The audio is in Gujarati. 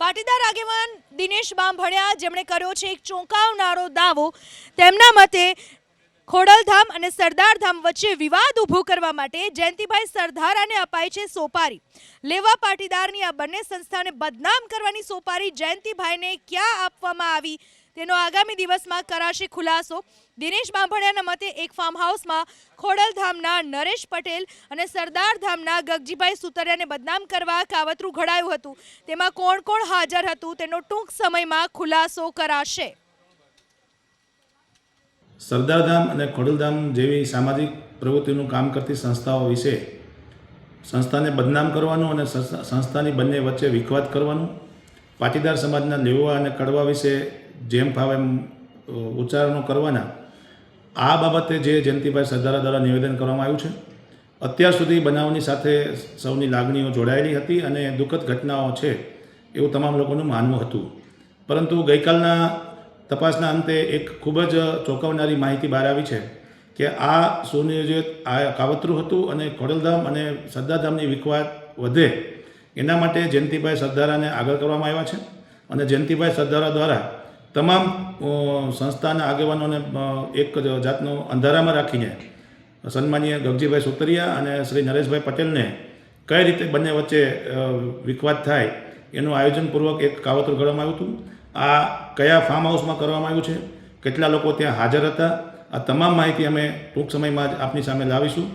પાટીદાર આગેવાન દિનેશ બાંભણિયા જેમણે કર્યો છે એક ચોંકાવનારો દાવો। તેમના મતે ખોડલધામ અને સરદારધામ વચ્ચે વિવાદ ઊભો કરવા માટે જયંતિભાઈ સરદારાને અપાઈ છે સોપારી। લેવા પાટીદારની આ બંને સંસ્થાને બદનામ કરવાની સોપારી જયંતિભાઈને ક્યાં આપવામાં આવી તેનો આગામી દિવસમાં કરાશે ખુલાસો। દિનેશ બાંભણિયાના મતે એક ફાર્મ હાઉસમાં ખોડલધામના નરેશ પટેલ અને સરદારધામના ગગજીભાઈ સુતરિયાને બદનામ કરવા કાવતરું ઘડાયું હતું। તેમાં કોણ કોણ હાજર હતું તેનો ટૂંક સમયમાં ખુલાસો કરાશે। સરદારધામ અને ખોડલધામ જેવી સામાજિક પ્રવૃત્તિનું કામ કરતી સંસ્થાઓ વિશે સંસ્થાને બદનામ કરવાનું અને સંસ્થાની બંને વચ્ચે વિખવાદ કરવાનું, પાટીદાર સમાજના લેવા અને કડવા વિશે જેમ ફાવે એમ ઉચ્ચારણો કરવાના, આ બાબતે જે જયંતિભાઈ સરદારા દ્વારા નિવેદન કરવામાં આવ્યું છે, અત્યાર સુધી બનાવની સાથે સૌની લાગણીઓ જોડાયેલી હતી અને દુઃખદ ઘટનાઓ છે એવું તમામ લોકોનું માનવું હતું। પરંતુ ગઈકાલના તપાસના અંતે એક ખૂબ જ ચોંકાવનારી માહિતી બહાર આવી છે કે આ સુનિયોજિત આ કાવતરું હતું અને ખોડલધામ અને સરદારધામની વિખવાદ વધે એના માટે જયંતિભાઈ સરદારાને આગળ કરવામાં આવ્યા છે અને જયંતિભાઈ સરદારા દ્વારા તમામ સંસ્થાના આગેવાનોને એક જાતનો અંધારામાં રાખીને સન્માનીય ગગજીભાઈ સુતરિયા અને શ્રી નરેશભાઈ પટેલને કઈ રીતે બંને વચ્ચે વિખવાદ થાય એનું આયોજનપૂર્વક એક કાવતરું ઘડવામાં આવ્યું હતું। આ કયા ફાર્મ હાઉસમાં કરવામાં આવ્યું છે, કેટલા લોકો ત્યાં હાજર હતા, આ તમામ માહિતી અમે ટૂંક સમયમાં જ આપની સામે લાવીશું।